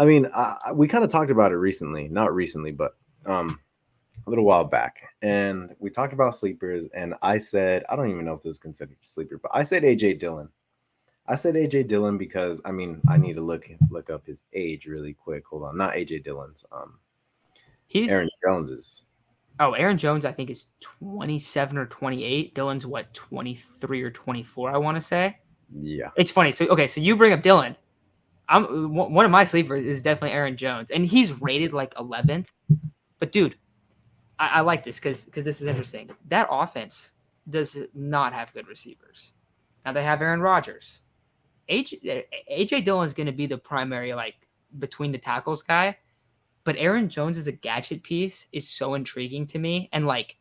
I mean, we kind of talked about it recently, not recently, but a little while back, and we talked about sleepers. And I said, I don't even know if this is considered a sleeper, but I said AJ Dillon. I said AJ Dillon because I mean I need to look up his age really quick. Hold on, not AJ Dillon's. He's Aaron Jones's. Aaron Jones, I think, is 27 or 28. Dillon's what, 23 or 24, I want to say. Yeah. It's funny. So, okay, so you bring up Dillon. One of my sleepers is definitely Aaron Jones, and he's rated like 11th. But, dude, I like this because this is interesting. That offense does not have good receivers. Now they have Aaron Rodgers. AJ Dillon is going to be the primary, like, between the tackles guy. But Aaron Jones as a gadget piece is so intriguing to me. And, like,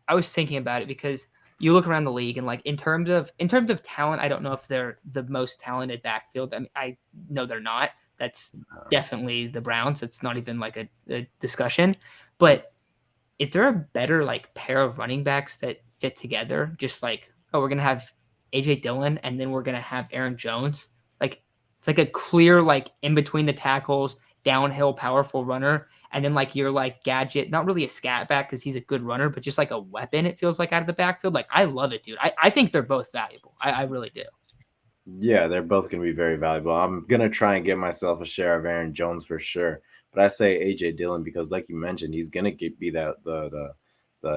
I was thinking about it because you look around the league and, like, in terms of talent, I don't know if they're the most talented backfield. I mean, I know they're not. That's definitely the Browns. It's not even like a discussion. But is there a better, like, pair of running backs that fit together? Just like, oh, we're gonna have AJ Dillon and then we're gonna have Aaron Jones. Like, it's like a clear, like, in between the tackles, downhill, powerful runner, and then like your like gadget, not really a scat back because he's a good runner, but just like a weapon. It feels like out of the backfield. Like, I love it, dude. I think they're both valuable. I really do. Yeah, they're both going to be very valuable. I'm going to try and get myself a share of Aaron Jones for sure. But I say AJ Dillon because, like you mentioned, he's going to be that the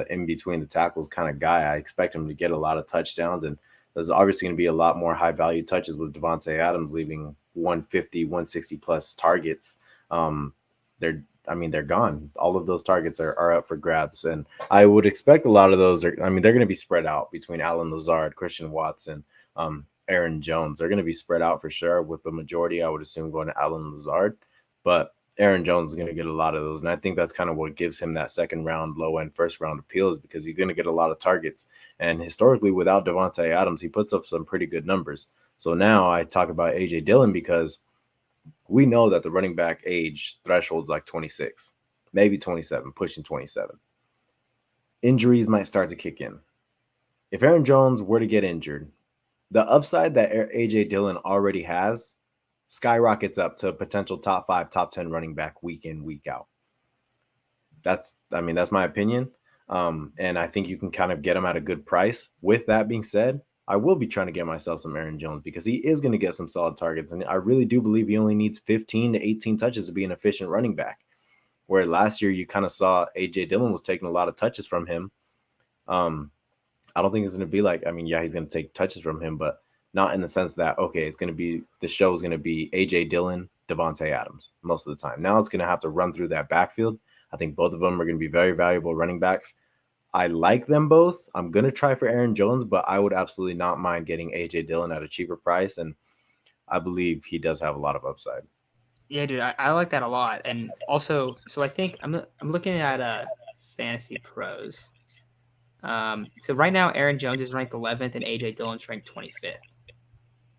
in between the tackles kind of guy. I expect him to get a lot of touchdowns, and there's obviously going to be a lot more high value touches with Devontae Adams leaving 150, 160 plus targets. They're gone. All of those targets are up for grabs, and I would expect a lot of those they're going to be spread out between Allen Lazard, Christian Watson. Aaron Jones. They're going to be spread out for sure, with the majority, I would assume, going to Allen Lazard. But Aaron Jones is going to get a lot of those. And I think that's kind of what gives him that second round, low end, first round appeal, is because he's going to get a lot of targets. And historically, without Devontae Adams, he puts up some pretty good numbers. So now I talk about AJ Dillon because we know that the running back age threshold is like 26, maybe 27, pushing 27. Injuries might start to kick in. If Aaron Jones were to get injured, the upside that AJ Dillon already has skyrockets up to a potential top 5, top 10 running back week in, week out. That's my opinion. And I think you can kind of get him at a good price. With that being said, I will be trying to get myself some Aaron Jones because he is going to get some solid targets. And I really do believe he only needs 15 to 18 touches to be an efficient running back. Where last year you kind of saw AJ Dillon was taking a lot of touches from him. I don't think it's going to be like, he's going to take touches from him, but not in the sense that, okay, it's going to be, the show is going to be AJ Dillon, Devontae Adams most of the time. Now it's going to have to run through that backfield. I think both of them are going to be very valuable running backs. I like them both. I'm going to try for Aaron Jones, but I would absolutely not mind getting AJ Dillon at a cheaper price. And I believe he does have a lot of upside. Yeah, dude, I like that a lot. And also, so I think I'm looking at Fantasy Pros. So right now, Aaron Jones is ranked 11th and AJ Dillon's ranked 25th.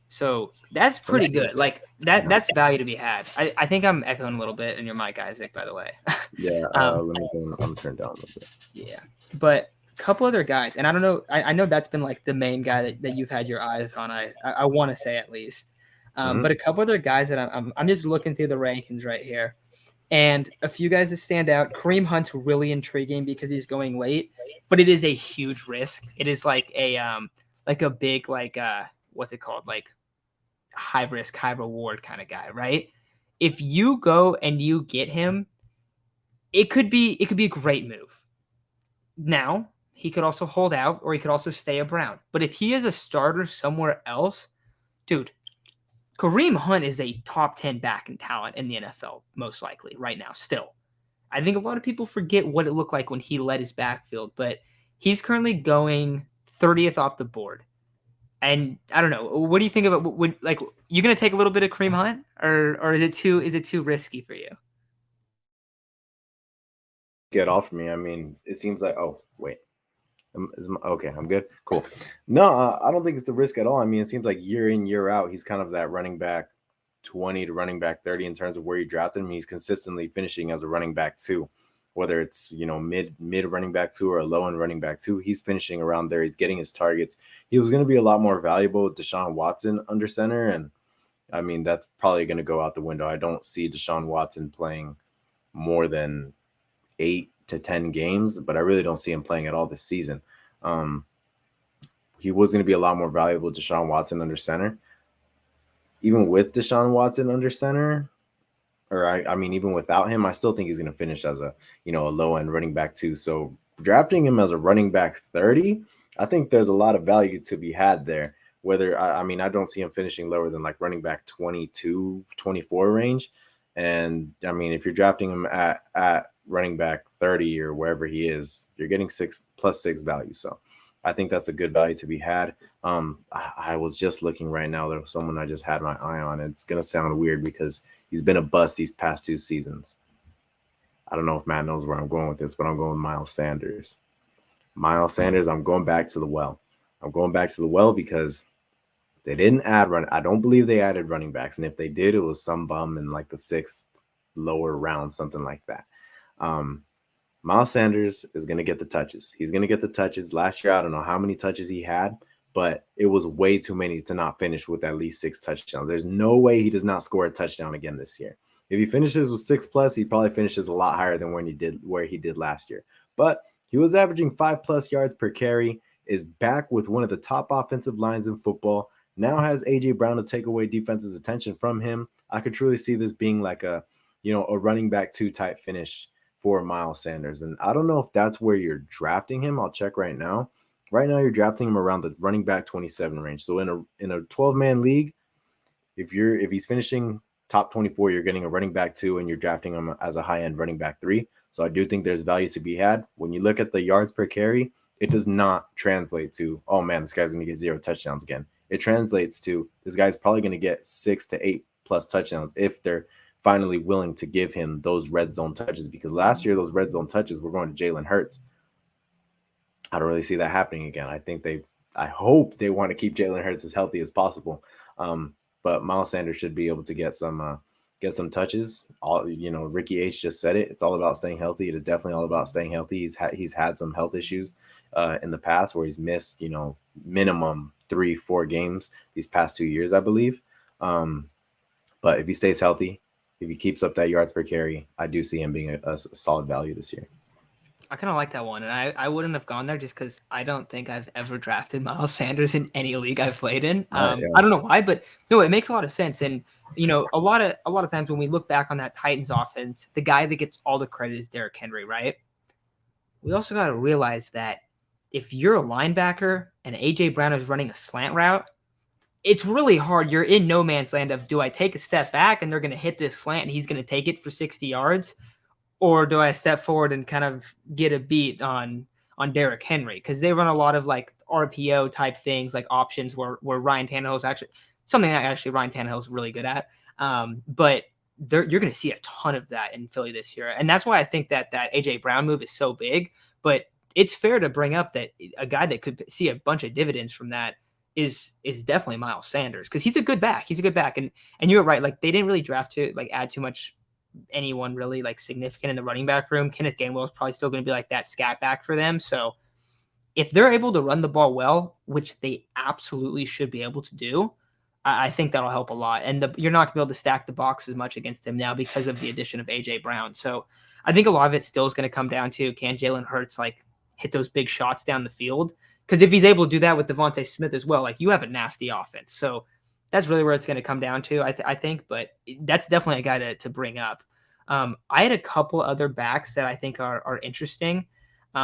So that's pretty good. Like, that's value to be had. I think I'm echoing a little bit in your mic, Isaac, by the way. Yeah, let me go. I'm turned down a little bit. Yeah, but a couple other guys, and I don't know. I know that's been like the main guy that you've had your eyes on. I want to say at least. But a couple other guys that I'm just looking through the rankings right here. And a few guys that stand out. Kareem Hunt's really intriguing because he's going late, but it is a huge risk. It is like a big, like, what's it called? Like, high risk, high reward kind of guy, right? If you go and you get him, it could be a great move. Now, he could also hold out, or he could also stay a Brown. But if he is a starter somewhere else, dude, Kareem Hunt is a top 10 back in talent in the NFL, most likely, right now, still. I think a lot of people forget what it looked like when he led his backfield, but he's currently going 30th off the board. And I don't know, what do you think about, like, you going to take a little bit of Kareem Hunt, or is it too risky for you? Get off me. It seems like, oh, wait. Okay, I'm good. Cool. No, I don't think it's a risk at all. It seems like year in, year out, he's kind of that running back 20 to running back 30 in terms of where you drafted him. He's consistently finishing as a running back 2, whether it's, mid running back 2 or a low end running back 2. He's finishing around there. He's getting his targets. He was going to be a lot more valuable with Deshaun Watson under center, and I mean, that's probably going to go out the window. I don't see Deshaun Watson playing more than 8 to 10 games, but I really don't see him playing at all this season. Um, he was going to be a lot more valuable, Deshaun Watson under center. Even with Deshaun Watson under center, or I mean, even without him, I still think he's going to finish as a low end running back too. So drafting him as a running back 30, I think there's a lot of value to be had there. Whether I mean, I don't see him finishing lower than like running back 22, 24 range. And I mean, if you're drafting him at running back 30 or wherever he is, you're getting 6+6 value. So I think that's a good value to be had. I was just looking right now. There was someone I just had my eye on. It's gonna sound weird because he's been a bust these past 2 seasons. I don't know if Matt knows where I'm going with this, but I'm going with Miles Sanders. Miles Sanders, I'm going back to the well. I'm going back to the well because they didn't add run. I don't believe they added running backs. And if they did, it was some bum in like the 6th lower round, something like that. Miles Sanders is going to get the touches. He's going to get the touches. Last year, I don't know how many touches he had, but it was way too many to not finish with at least 6 touchdowns. There's no way he does not score a touchdown again this year. If he finishes with 6+, he probably finishes a lot higher than where he did last year. But he was averaging 5+ yards per carry, is back with one of the top offensive lines in football, now has A.J. Brown to take away defense's attention from him. I could truly see this being like a running back 2 type finish for Miles Sanders. And I don't know if that's where you're drafting him. I'll check right now. Right now, you're drafting him around the running back 27 range. So in a 12-man league, if he's finishing top 24, you're getting a running back 2, and you're drafting him as a high-end running back 3. So I do think there's value to be had. When you look at the yards per carry, it does not translate to, oh man, this guy's going to get 0 touchdowns again. It translates to this guy's probably going to get 6 to 8+ touchdowns if they're finally willing to give him those red zone touches, because last year those red zone touches were going to Jalen Hurts. I don't really see that happening again. I hope they want to keep Jalen Hurts as healthy as possible. But Miles Sanders should be able to get some touches. Ricky H just said it. It's all about staying healthy. It is definitely all about staying healthy. He's had some health issues in the past where he's missed, minimum 3-4 games these past 2 years, I believe. But if he stays healthy, if he keeps up that yards per carry, I do see him being a solid value this year. I kind of like that one, and I wouldn't have gone there just because I don't think I've ever drafted Miles Sanders in any league I've played in. Yeah. I don't know why, but no, it makes a lot of sense. And a lot of times when we look back on that Titans offense, the guy that gets all the credit is Derrick Henry, right? We also got to realize that if you're a linebacker and AJ Brown is running a slant route, it's really hard. You're in no man's land of, do I take a step back and they're going to hit this slant and he's going to take it for 60 yards? Or do I step forward and kind of get a beat on Derrick Henry? Because they run a lot of like RPO type things, like options where Ryan Tannehill is actually something that actually Ryan Tannehill is really good at. But you're going to see a ton of that in Philly this year. And that's why I think that AJ Brown move is so big. But it's fair to bring up that a guy that could see a bunch of dividends from that is definitely Miles Sanders, because he's a good back. He's a good back. And you're right. Like, they didn't really draft to like add too much anyone really like significant in the running back room. Kenneth Gainwell is probably still going to be like that scat back for them. So if they're able to run the ball well, which they absolutely should be able to do, I think that'll help a lot. And you're not going to be able to stack the box as much against him now because of the addition of AJ Brown. So I think a lot of it still is going to come down to, can Jalen Hurts like hit those big shots down the field? Because if he's able to do that with Devontae Smith as well, like, you have a nasty offense. So that's really where it's going to come down to, I think. But that's definitely a guy to bring up. I had a couple other backs that I think are interesting,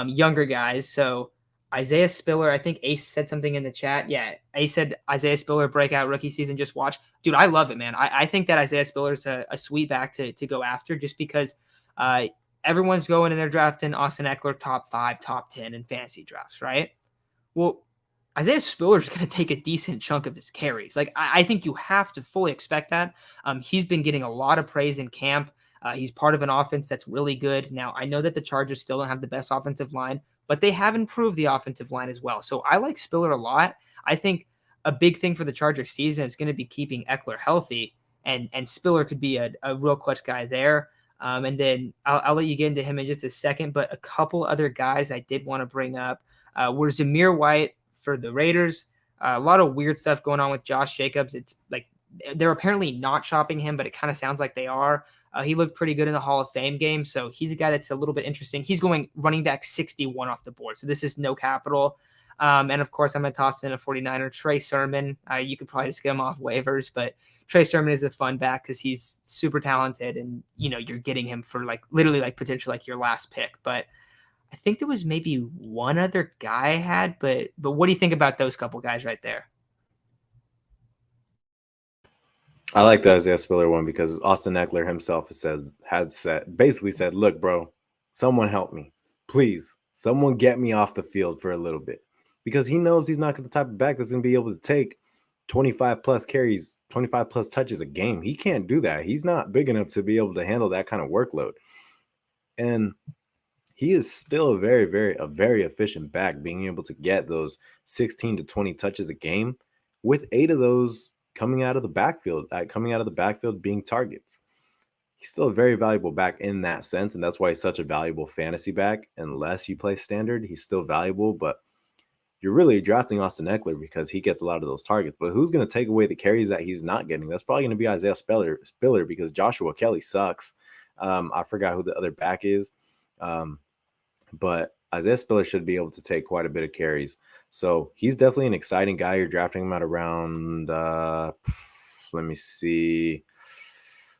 younger guys. So Isaiah Spiller, I think Ace said something in the chat. Yeah, Ace said Isaiah Spiller breakout rookie season, just watch. Dude, I love it, man. I think that Isaiah Spiller is a sweet back to go after, just because everyone's going and they're drafting Austin Eckler top 5, top 10 in fantasy drafts, right? Well, Isaiah Spiller is going to take a decent chunk of his carries. Like, I think you have to fully expect that. He's been getting a lot of praise in camp. He's part of an offense that's really good. Now, I know that the Chargers still don't have the best offensive line, but they have improved the offensive line as well. So I like Spiller a lot. I think a big thing for the Chargers season is going to be keeping Eckler healthy, and Spiller could be a real clutch guy there. And then I'll let you get into him in just a second, but a couple other guys I did want to bring up were Zamir White for the Raiders. A lot of weird stuff going on with Josh Jacobs. It's like they're apparently not shopping him, but it kind of sounds like they are. He looked pretty good in the Hall of Fame game, so he's a guy that's a little bit interesting. He's going running back 61 off the board, so this is no capital. And of course, I'm going to toss in a 49er, Trey Sermon. You could probably just get him off waivers, but Trey Sermon is a fun back because he's super talented, and you're getting him for like literally like potential like your last pick. But I think there was maybe one other guy I had, but what do you think about those couple guys right there? I like the Isaiah Spiller one because Austin Eckler himself basically said, "Look, bro, someone help me, please. Someone get me off the field for a little bit," because he knows he's not the type of back that's going to be able to take 25 plus carries, 25 plus touches a game. He can't do that. He's not big enough to be able to handle that kind of workload. And he is still a very efficient back, being able to get those 16 to 20 touches a game, with 8 of those coming out of the backfield being targets. He's still a very valuable back in that sense, and that's why he's such a valuable fantasy back. Unless you play standard, he's still valuable, but you're really drafting Austin Eckler because he gets a lot of those targets. But who's going to take away the carries that he's not getting? That's probably going to be Isaiah Spiller because Joshua Kelly sucks. I forgot who the other back is. But Isaiah Spiller should be able to take quite a bit of carries. So he's definitely an exciting guy. You're drafting him at around, let me see,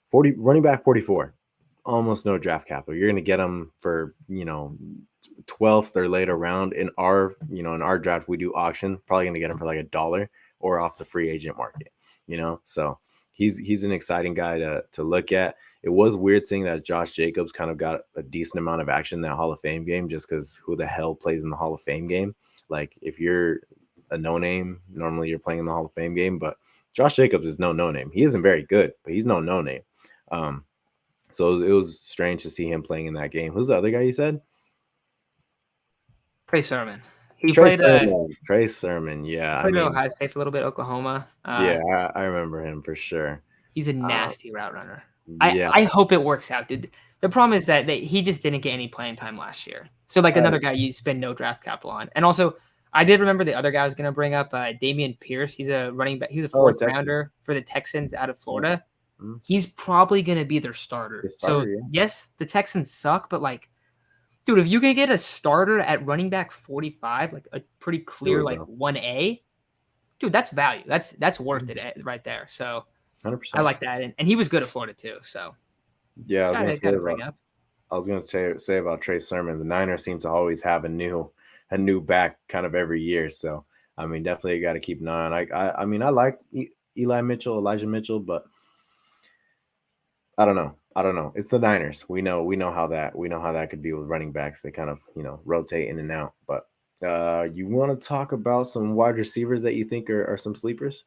40, running back 44. Almost no draft capital. You're going to get him for, 12th or later round. In our draft, we do auction. Probably going to get him for like $1 or off the free agent market, So he's an exciting guy to look at. It was weird seeing that Josh Jacobs kind of got a decent amount of action in that Hall of Fame game, just because who the hell plays in the Hall of Fame game? Like, if you're a no-name, normally you're playing in the Hall of Fame game, but Josh Jacobs is no-name. He isn't very good, but he's no-name. So it was strange to see him playing in that game. Who's the other guy you said? Trey Sermon. Trey Sermon, yeah. Played at Ohio State for a little bit, Oklahoma. I remember him for sure. He's a nasty route runner. I hope it works out, dude. The problem is that he just didn't get any playing time last year. So, like, another guy you spend no draft capital on. And also, I did remember the other guy I was going to bring up, Dameon Pierce. He's a running back. He was a fourth rounder for the Texans out of Florida. Mm-hmm. He's probably going to be their starter. Yes, the Texans suck, but, like, dude, if you can get a starter at running back 45, like a pretty clear, 1A, dude, that's value. That's worth it right there. So 100%. I like that. And he was good at Florida too. So yeah, I was going to say about Trey Sermon. The Niners seem to always have a new back kind of every year. So, I mean, definitely got to keep an eye on. I like Elijah Mitchell, but I don't know. It's the Niners. We know how that could be with running backs. They kind of, rotate in and out. But you want to talk about some wide receivers that you think are some sleepers?